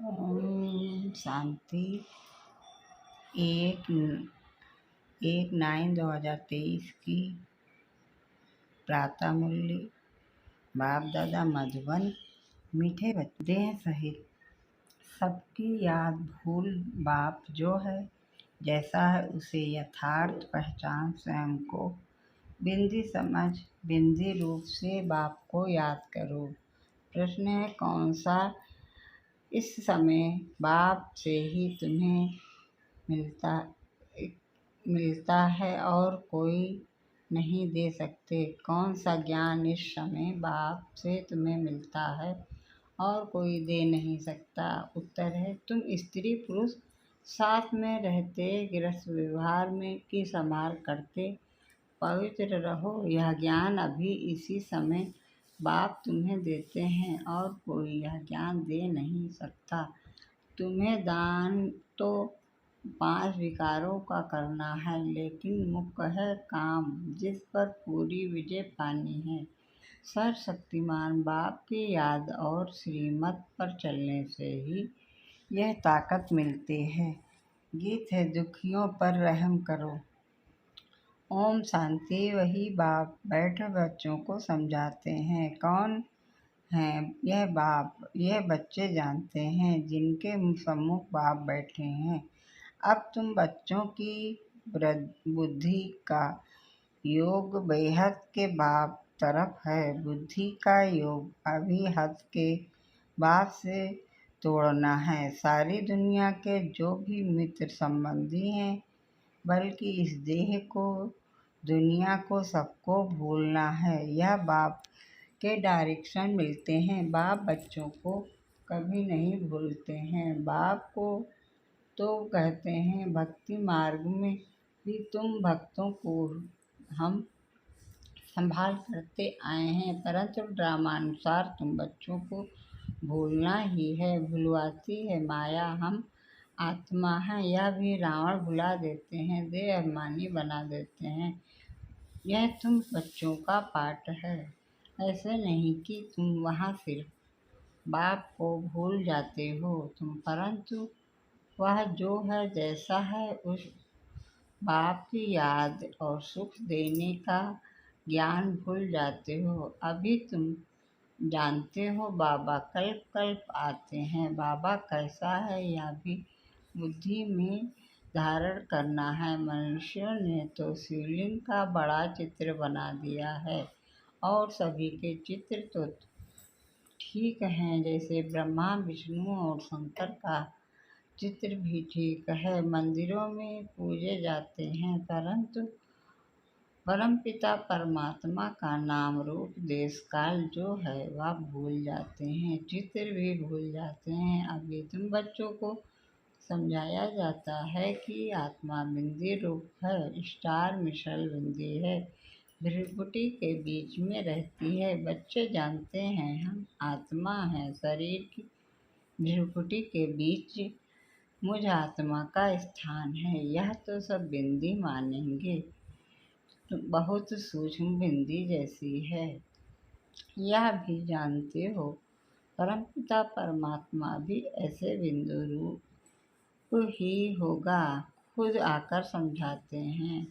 ओम शांति। एक 1/9/2023 की प्रातः मूल्य। बाप दादा मधुबन। मीठे बच्चे हैं सहित सबकी याद भूल। बाप जो है जैसा है उसे यथार्थ पहचान स्वयं को। बिंदी समझ बिंदी रूप से बाप को याद करो। प्रश्न है कौन सा इस समय बाप से ही तुम्हें मिलता मिलता है और कोई नहीं दे सकते। कौन सा ज्ञान इस समय बाप से तुम्हें मिलता है और कोई दे नहीं सकता। उत्तर है तुम स्त्री पुरुष साथ में रहते गृहस्थ व्यवहार में की संभाल करते पवित्र रहो। यह ज्ञान अभी इसी समय बाप तुम्हें देते हैं और कोई यह ज्ञान दे नहीं सकता। तुम्हें दान तो 5 विकारों का करना है, लेकिन मुख्य है काम जिस पर पूरी विजय पानी है। सर्वशक्तिमान बाप की याद और श्रीमत पर चलने से ही यह ताकत मिलती है। गीत है दुखियों पर रहम करो। ओम शांति। वही बाप बैठे बच्चों को समझाते हैं। कौन है यह बाप? यह बच्चे जानते हैं जिनके सम्मुख बाप बैठे हैं। अब तुम बच्चों की बुद्धि का योग बेहद के बाप तरफ है। बुद्धि का योग अभी हद के बाप से तोड़ना है। सारी दुनिया के जो भी मित्र संबंधी हैं, बल्कि इस देह को दुनिया को सबको भूलना है। यह बाप के डायरेक्शन मिलते हैं। बाप बच्चों को कभी नहीं भूलते हैं। बाप को तो कहते हैं भक्ति मार्ग में भी तुम भक्तों को हम संभाल करते आए हैं, परंतु ड्रामानुसार तुम बच्चों को भूलना ही है। भुलवाती है माया। हम आत्मा हैं, यह भी रावण भुला देते हैं, देह अभिमानी बना देते हैं। यह तुम बच्चों का पाठ है। ऐसे नहीं कि तुम वहाँ सिर्फ बाप को भूल जाते हो तुम, परंतु वह जो है जैसा है उस बाप की याद और सुख देने का ज्ञान भूल जाते हो। अभी तुम जानते हो बाबा कल्प कल्प आते हैं। बाबा कैसा है यह भी बुद्धि में धारण करना है। मनुष्यों ने तो शिवलिंग का बड़ा चित्र बना दिया है और सभी के चित्र तो ठीक हैं, जैसे ब्रह्मा विष्णु और शंकर का चित्र भी ठीक है। मंदिरों में पूजे जाते हैं, परंतु परमपिता परमात्मा का नाम रूप देश काल जो है वह भूल जाते हैं, चित्र भी भूल जाते हैं। अभी तुम बच्चों को समझाया जाता है कि आत्मा बिंदी रूप है। स्टार मिशल बिंदी है, भ्रिकुटी के बीच में रहती है। बच्चे जानते हैं हम आत्मा हैं, शरीर की भ्रिकुटी के बीच मुझ आत्मा का स्थान है। यह तो सब बिंदी मानेंगे, तो बहुत सूक्ष्म बिंदी जैसी है। यह भी जानते हो परमपिता परमात्मा भी ऐसे बिंदु रूप ही होगा। खुद आकर समझाते हैं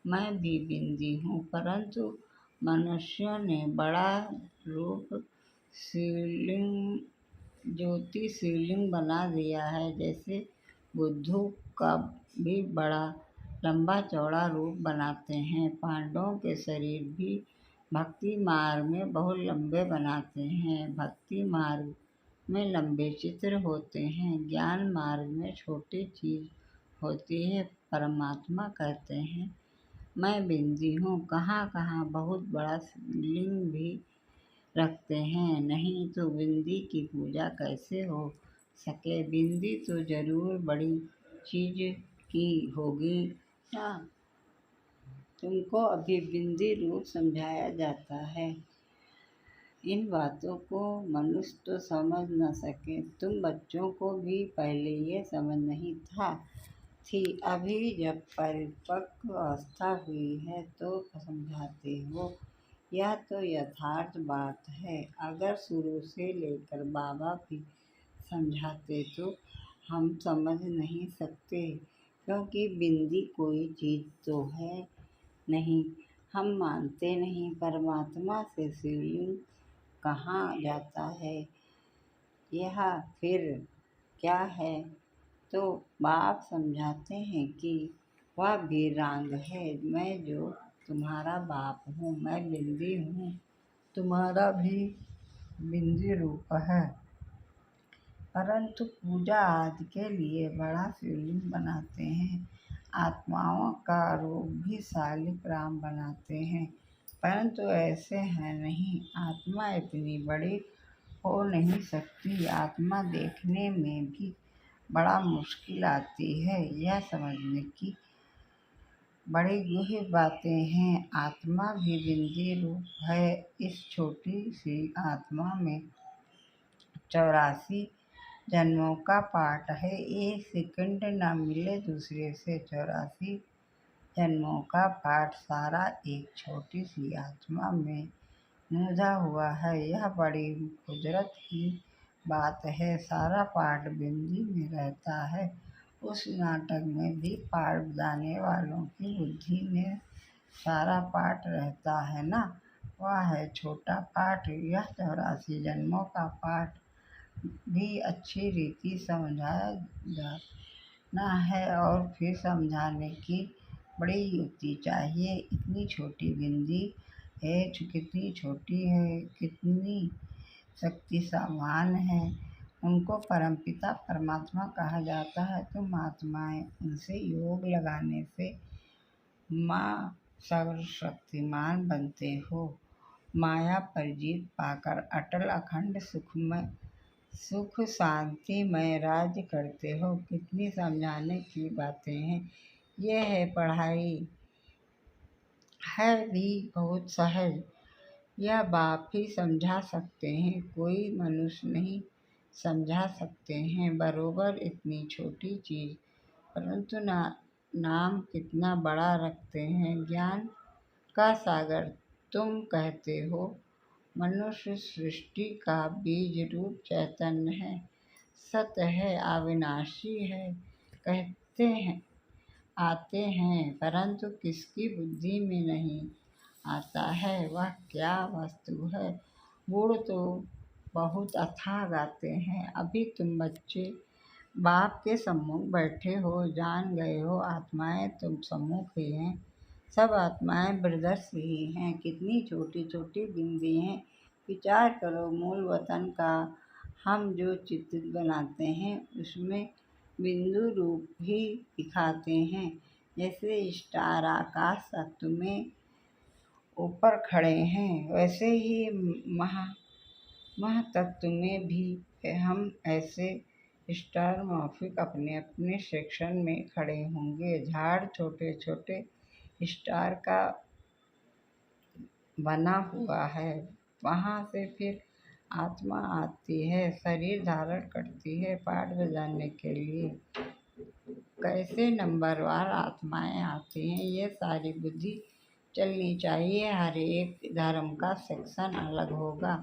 मैं भी बिंदी हूँ, परंतु मनुष्यों ने बड़ा रूप शिवलिंग ज्योति शिवलिंग बना दिया है। जैसे बुद्धू का भी बड़ा लंबा चौड़ा रूप बनाते हैं। पांडवों के शरीर भी भक्ति मार्ग में बहुत लंबे बनाते हैं। भक्ति मार्ग में लंबे चित्र होते हैं, ज्ञान मार्ग में छोटी चीज होती है। परमात्मा कहते हैं मैं बिंदी हूँ। कहाँ कहाँ बहुत बड़ा लिंग भी रखते हैं, नहीं तो बिंदी की पूजा कैसे हो सके। बिंदी तो जरूर बड़ी चीज की होगी ना। तुमको अभी बिंदी रूप समझाया जाता है। इन बातों को मनुष्य तो समझ न सके। तुम बच्चों को भी पहले ये समझ नहीं थी। अभी जब परिपक्व अवस्था हुई है तो समझाते हो। यह तो यथार्थ बात है। अगर शुरू से लेकर बाबा भी समझाते तो हम समझ नहीं सकते, क्योंकि बिंदी कोई चीज़ तो है नहीं। हम मानते नहीं परमात्मा से शिवलिंग कहाँ जाता है, यह फिर क्या है। तो बाप समझाते हैं कि वह वीरांग है। मैं जो तुम्हारा बाप हूँ, मैं बिंदी हूँ, तुम्हारा भी बिंदी रूप है, परंतु पूजा आदि के लिए बड़ा शिवलिंग बनाते हैं। आत्माओं का रूप भी शालिग्राम बनाते हैं, परंतु ऐसे है नहीं। आत्मा इतनी बड़ी हो नहीं सकती। आत्मा देखने में भी बड़ा मुश्किल आती है। यह समझने की बड़ी गूढ़ बातें हैं। आत्मा भी बिंदी रूप है। इस छोटी सी आत्मा में 84 जन्मों का पाठ है। एक सेकंड न मिले दूसरे से 84 जन्मों का पाठ सारा एक छोटी सी आत्मा में मूंझा हुआ है। यह बड़ी कुदरत की बात है। सारा पाठ बिंदी में रहता है। उस नाटक में भी पाठ बजाने वालों की बुद्धि में सारा पाठ रहता है ना। वह है छोटा पाठ। यह 84 जन्मों का पाठ भी अच्छी रीति समझाया जाना है, और फिर समझाने की बड़ी युक्ति चाहिए। इतनी छोटी बिंदी है, कितनी छोटी है, कितनी शक्ति समान है। उनको परमपिता परमात्मा कहा जाता है। तुम आत्माएं उनसे योग लगाने से माँ सर्वशक्तिमान बनते हो। माया पर जीत पाकर अटल अखंड सुख शांति में राज्य करते हो। कितनी समझाने की बातें हैं। ये है पढ़ाई, है भी बहुत सहज। यह बाप ही समझा सकते हैं, कोई मनुष्य नहीं समझा सकते हैं। बरोबर इतनी छोटी चीज़, परंतु नाम कितना बड़ा रखते हैं। ज्ञान का सागर तुम कहते हो। मनुष्य सृष्टि का बीज रूप चैतन्य है, सत्य है, अविनाशी है। कहते हैं आते हैं, परंतु किसकी बुद्धि में नहीं आता है वह क्या वस्तु है। गुण तो बहुत अथाह गाते हैं। अभी तुम बच्चे बाप के सम्मुख बैठे हो, जान गए हो आत्माएं तुम सम्मुख ही हैं। सब आत्माएं ब्रदर्स ही हैं। कितनी छोटी छोटी बिंदी हैं। विचार करो मूल वतन का। हम जो चित्र बनाते हैं उसमें बिंदु रूप ही दिखाते हैं। जैसे स्टार आकाश तत्व में ऊपर खड़े हैं, वैसे ही महातत्व में भी हम ऐसे स्टार माफिक अपने अपने सेक्शन में खड़े होंगे। झाड़ छोटे छोटे स्टार का बना हुआ है। वहाँ से फिर आत्मा आती है, शरीर धारण करती है पाठ बजाने के लिए। कैसे नंबरवार आत्माएं आती हैं, ये सारी बुद्धि चलनी चाहिए। हर एक धर्म का सेक्शन अलग होगा।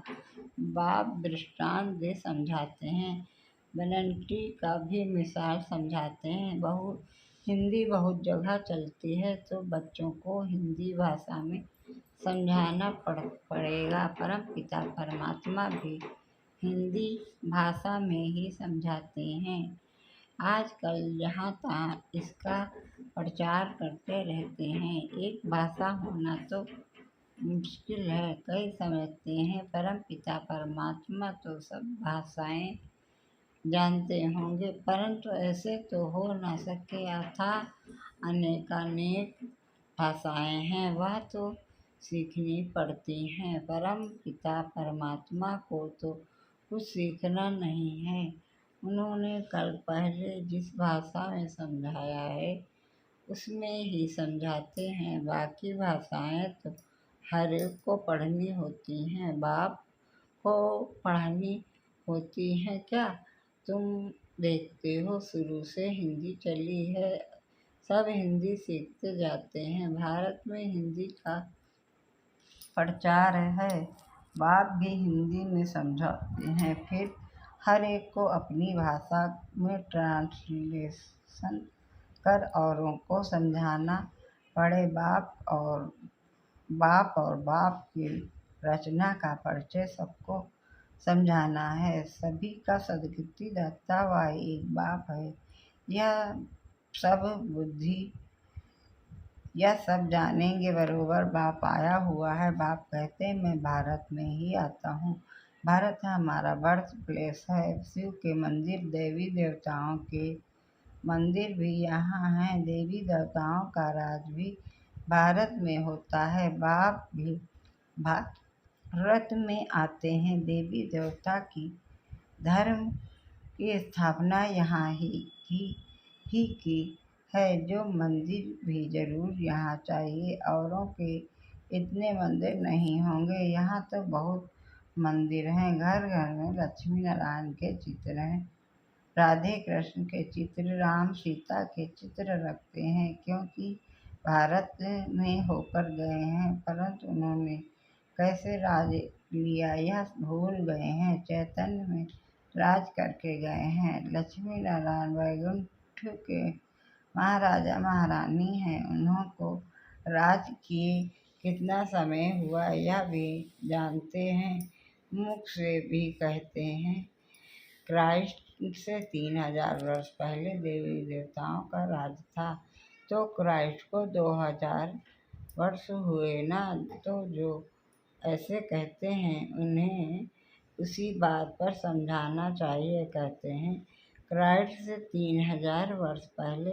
बाप दृष्टांत दे समझाते हैं। बनंटी का भी मिसाल समझाते हैं। हिंदी बहुत जगह चलती है, तो बच्चों को हिंदी भाषा में समझाना पड़ेगा। परमपिता परमात्मा भी हिंदी भाषा में ही समझाते हैं। आजकल जहाँ तहाँ इसका प्रचार करते रहते हैं। एक भाषा होना तो मुश्किल है। कई समझते हैं परमपिता परमात्मा तो सब भाषाएं जानते होंगे, परंतु ऐसे तो हो न सके। अथाह अनेकानेक भाषाएं हैं, वह तो सीखनी पड़ती हैं। परम पिता परमात्मा को तो कुछ सीखना नहीं है। उन्होंने कल पहले जिस भाषा में समझाया है उसमें ही समझाते हैं। बाकी भाषाएं तो हर एक को पढ़नी होती हैं। बाप को पढ़नी होती हैं क्या? तुम देखते हो शुरू से हिंदी चली है, सब हिंदी सीखते जाते हैं। भारत में हिंदी का प्रचार है। बाप भी हिंदी में समझाते हैं, फिर हर एक को अपनी भाषा में ट्रांसलेशन कर औरों को समझाना पड़े। बाप की रचना का परिचय सबको समझाना है। सभी का सद्गति दाता वह एक बाप है। यह सब बुद्धि यह सब जानेंगे बरोबर बाप आया हुआ है। बाप कहते मैं भारत में ही आता हूँ। भारत हमारा बर्थ प्लेस है। शिव के मंदिर, देवी देवताओं के मंदिर भी यहाँ हैं। देवी देवताओं का राज भी भारत में होता है। बाप भी भारत में आते हैं। देवी देवता की धर्म की स्थापना यहाँ ही की है। जो मंदिर भी जरूर यहाँ चाहिए। औरों के इतने मंदिर नहीं होंगे। यहाँ तो बहुत मंदिर हैं। घर घर में लक्ष्मी नारायण के चित्र हैं, राधे कृष्ण के चित्र, राम सीता के चित्र रखते हैं, क्योंकि भारत में होकर गए हैं। परंतु उन्होंने कैसे राज लिया यह भूल गए हैं। चैतन्य में राज करके गए हैं। लक्ष्मी नारायण वैकुंठ के महाराजा महारानी हैं। उनको राज किए कितना समय हुआ यह भी जानते हैं। मुख से भी कहते हैं। क्राइस्ट से 3000 वर्ष पहले देवी देवताओं का राज था, तो क्राइस्ट को 2000 वर्ष हुए ना। तो जो ऐसे कहते हैं उन्हें उसी बात पर समझाना चाहिए। कहते हैं क्राइस्ट से 3000 वर्ष पहले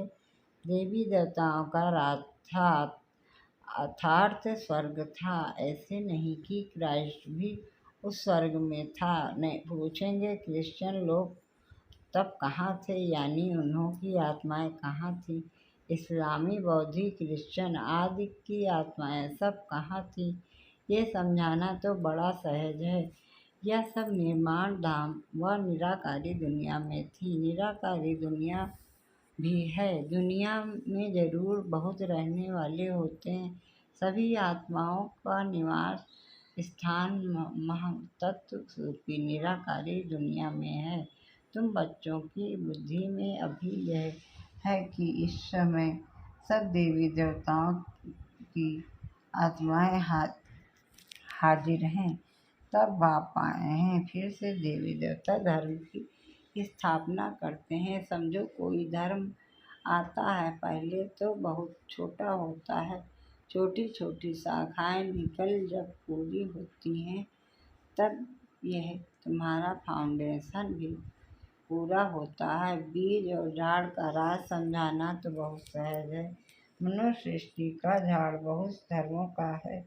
देवी देवताओं का राज था, अर्थात स्वर्ग था। ऐसे नहीं कि क्राइस्ट भी उस स्वर्ग में था। नहीं पूछेंगे क्रिश्चियन लोग तब कहाँ थे, यानी उन्होंने आत्माएं कहाँ थी। इस्लामी, बौद्धी, क्रिश्चियन आदि की आत्माएं सब कहाँ थी, ये समझाना तो बड़ा सहज है। यह सब निर्माण धाम व निराकारी दुनिया में थी। निराकारी दुनिया भी है। दुनिया में जरूर बहुत रहने वाले होते हैं। सभी आत्माओं का निवास स्थान महतत्व रूपी निराकारी दुनिया में है। तुम बच्चों की बुद्धि में अभी यह है कि इस समय सब देवी देवताओं की आत्माएं हाजिर हैं। तब बाप आए हैं। फिर से देवी देवता धर्म की स्थापना करते हैं। समझो कोई धर्म आता है, पहले तो बहुत छोटा होता है। छोटी छोटी शाखाएं निकल जब पूरी होती हैं, तब यह तुम्हारा फाउंडेशन भी पूरा होता है। बीज और झाड़ का राज समझाना तो बहुत सहज है। मनुष्य सृष्टि का झाड़ बहुत धर्मों का है,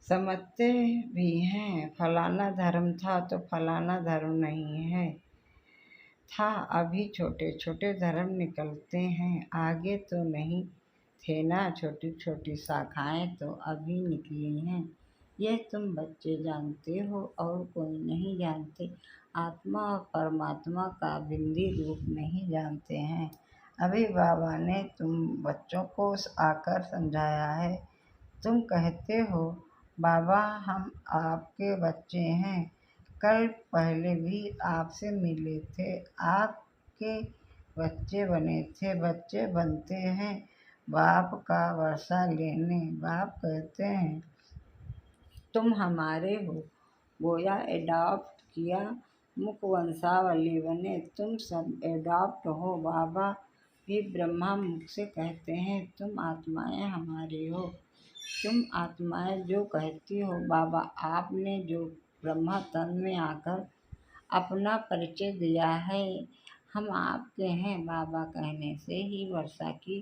समझते भी हैं। फलाना धर्म था तो फलाना धर्म नहीं है था। अभी छोटे छोटे धर्म निकलते हैं, आगे तो नहीं थे ना। छोटी छोटी शाखाएं तो अभी निकली हैं। यह तुम बच्चे जानते हो और कोई नहीं जानते। आत्मा और परमात्मा का बिंदी रूप नहीं जानते हैं। अभी बाबा ने तुम बच्चों को आकर समझाया है। तुम कहते हो बाबा हम आपके बच्चे हैं। कल पहले भी आपसे मिले थे, आपके बच्चे बने थे। बच्चे बनते हैं बाप का वर्षा लेने। बाप कहते हैं तुम हमारे हो, गोया एडॉप्ट किया, मुख वंशावली बने। तुम सब एडॉप्ट हो। बाबा भी ब्रह्मा मुख से कहते हैं तुम आत्माएं हमारी हो। तुम आत्माएं जो कहती हो बाबा, आपने जो ब्रह्मा तन में आकर अपना परिचय दिया है, हम आपके हैं। बाबा कहने से ही वर्षा की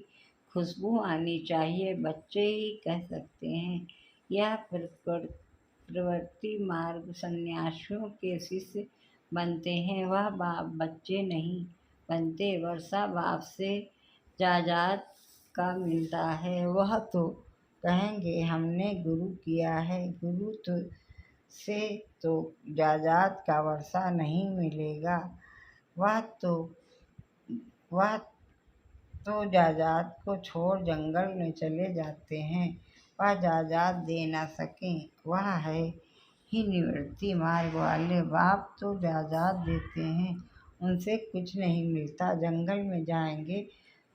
खुशबू आनी चाहिए। बच्चे ही कह सकते हैं। यह प्रवृत्ति मार्ग सन्यासियों के शिष्य बनते हैं। वह बाप बच्चे नहीं बनते। वर्षा बाप से जायदाद का मिलता है। वह तो कहेंगे हमने गुरु किया है। गुरु तो से तो जायदाद का वर्षा नहीं मिलेगा। वह तो जायदाद को छोड़ जंगल में चले जाते हैं। वह जायदाद दे न सकें। वह है ही निवृत्ति मार्ग वाले बाप तो जायदाद देते हैं, उनसे कुछ नहीं मिलता। जंगल में जाएंगे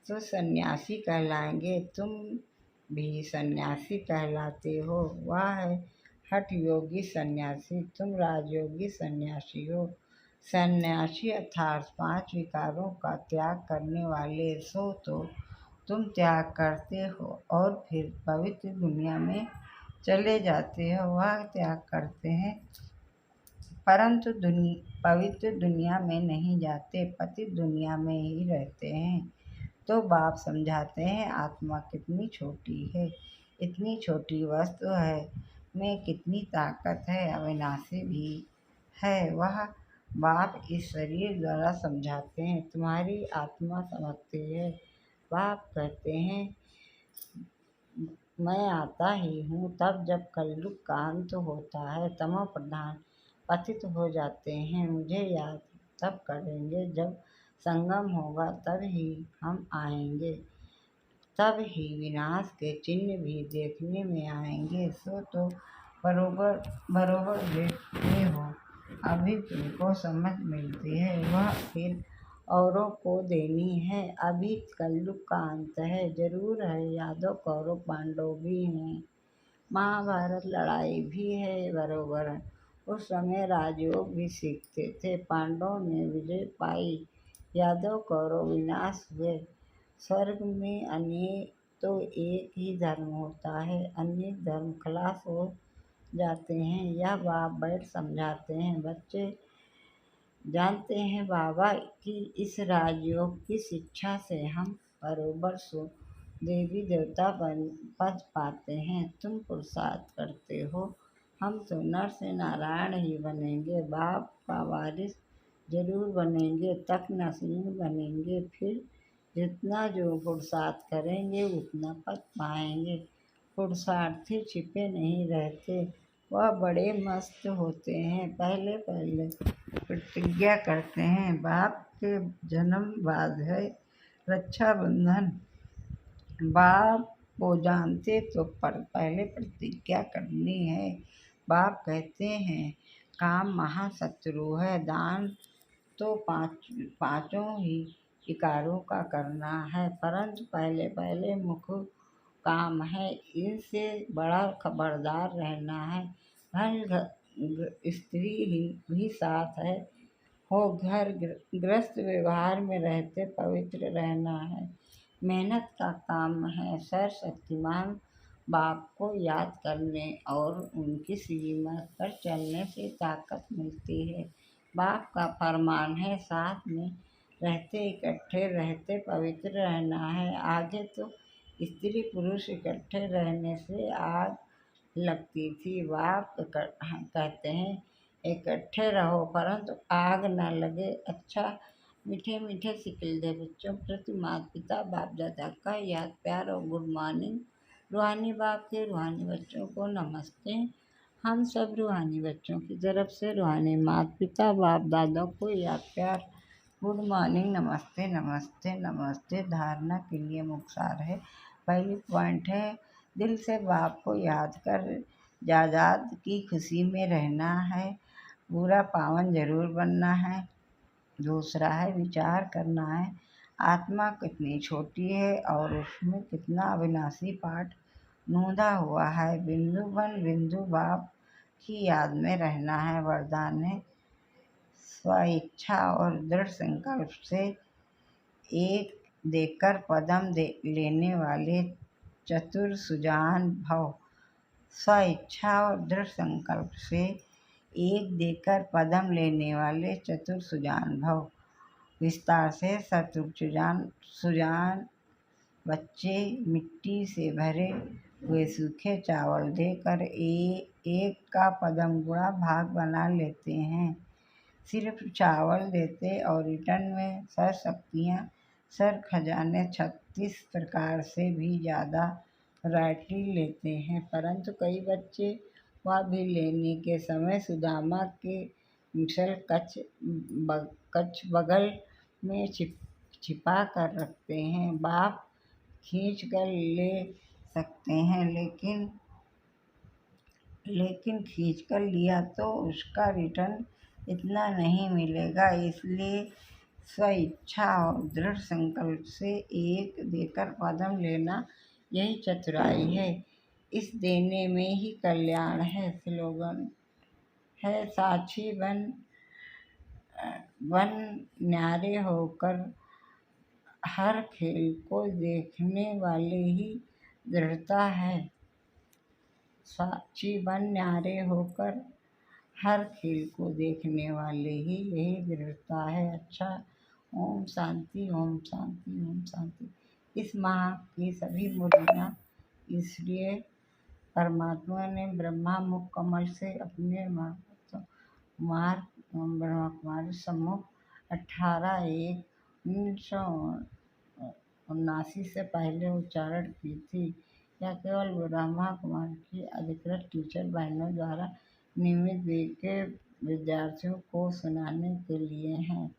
तो सन्यासी कहलाएंगे, तुम भी सन्यासी कहलाते हो। वह है हठ योगी सन्यासी, तुम राजयोगी सन्यासी हो। सन्यासी अर्थात 5 विकारों का त्याग करने वाले। सो तो तुम त्याग करते हो और फिर पवित्र दुनिया में चले जाते हो। वह त्याग करते हैं परंतु पवित्र दुनिया में नहीं जाते, पतित दुनिया में ही रहते हैं। तो बाप समझाते हैं, आत्मा कितनी छोटी है, इतनी छोटी वस्तु है, में कितनी ताकत है, अविनाशी भी है। वह बाप इस शरीर द्वारा समझाते हैं, तुम्हारी आत्मा समझती है। बाप कहते हैं, मैं आता ही हूँ तब जब कलयुग का अंत होता है, तमो प्रधान पतित हो जाते हैं। मुझे याद तब करेंगे जब संगम होगा, तब ही हम आएंगे, तब ही विनाश के चिन्ह भी देखने में आएंगे। सो तो बरोबर बरोबर देखते हो, अभी तुमको समझ मिलती है, वह फिर औरों को देनी है। अभी कलयुग का अंत है, जरूर है, यादव कौरव पांडव भी हैं, महाभारत लड़ाई भी है, बरोबर है। उस समय राजयोग भी सीखते थे, पांडवों ने विजय पाई, यादव कौरव विनाश हुए। स्वर्ग में अनेक तो एक ही धर्म होता है, अनेक धर्म खलास हो जाते हैं। यह बाप बैठ समझाते हैं। बच्चे जानते हैं बाबा कि इस राजयोग की शिक्षा से हम बरोबर सो देवी देवता पद पाते हैं। तुम पुरुषार्थ करते हो, हम तो नर से नारायण ही बनेंगे, बाप का वारिस जरूर बनेंगे, तक नसीब बनेंगे। फिर जितना जो पुरुषार्थ करेंगे उतना पद पाएंगे। पुरुषार्थी छिपे नहीं रहते, वह बड़े मस्त होते हैं। पहले पहले प्रतिज्ञा करते हैं, बाप के जन्म बाद है रक्षाबंधन। बाप को जानते तो पहले प्रतिज्ञा करनी है। बाप कहते हैं, काम महाशत्रु है, दान तो पांचों ही विकारों का करना है, परंतु पहले पहले मुख काम है, इनसे बड़ा खबरदार रहना है। स्त्री ही भी साथ है, हो घर गृहस्थ व्यवहार में रहते पवित्र रहना है। मेहनत का काम है, सर्वशक्तिमान बाप को याद करने और उनकी श्रीमत पर चलने से ताकत मिलती है। बाप का फरमान है, साथ में रहते इकट्ठे रहते पवित्र रहना है। आगे तो स्त्री पुरुष इकट्ठे रहने से आग लगती थी। बाप कहते हैं, इकट्ठे रहो परंतु आग न लगे। अच्छा, मीठे मीठे सिकिलधे बच्चों प्रति माता पिता बाप दादा का याद प्यार और गुड मॉर्निंग। रूहानी बाप के रूहानी बच्चों को नमस्ते। हम सब रूहानी बच्चों की तरफ से रूहानी माता पिता बाप दादा को याद प्यार गुड मॉर्निंग, नमस्ते नमस्ते नमस्ते। धारणा के लिए मुख्तार है। पहली पॉइंट है, दिल से बाप को याद कर जायदाद की खुशी में रहना है, बुरा पावन जरूर बनना है। दूसरा है, विचार करना है, आत्मा कितनी छोटी है और उसमें कितना अविनाशी पाठ नूंदा हुआ है। बिंदु बन बिंदु बाप की याद में रहना है। वरदान है, स्वेच्छा और दृढ़ संकल्प से एक देकर पदम लेने वाले चतुर सुजान भव। स्वेच्छा और दृढ़ संकल्प से एक देकर पदम लेने वाले चतुर सुजान भव। विस्तार से शत्रु सुजान बच्चे मिट्टी से भरे हुए सूखे चावल देकर एक का पदम गुणा भाग बना लेते हैं। सिर्फ चावल देते और रिटर्न में शक्तियाँ सर खजाने 36 प्रकार से भी ज़्यादा वैरायटी लेते हैं। परंतु कई बच्चे वह भी लेने के समय सुदामा के मिसल कच्छ बगल में छिपा कर रखते हैं। बाप खींच कर ले सकते हैं, लेकिन खींचकर लिया तो उसका रिटर्न इतना नहीं मिलेगा। इसलिए स्वेच्छा और दृढ़ संकल्प से एक देकर कदम लेना, यही चतुराई है। इस देने में ही कल्याण है। स्लोगन है, साक्षी बन न्यारे होकर हर खेल को देखने वाले ही दृढ़ता है। साक्षी बन न्यारे होकर हर खेल को देखने वाले ही यही दृढ़ता है। अच्छा, ओम शांति, ओम शांति, ओम शांति। इस माह की सभी मुरलियाँ इसलिए परमात्मा ने ब्रह्मा मुख कमल से अपने कुमार ब्रह्मा कुमारी सम्मुख 18/1/1979 से पहले उच्चारण की थी। यह केवल ब्रह्मा कुमारी की अधिकृत टीचर बहनों द्वारा नियमित के विद्यार्थियों को सुनाने के लिए हैं।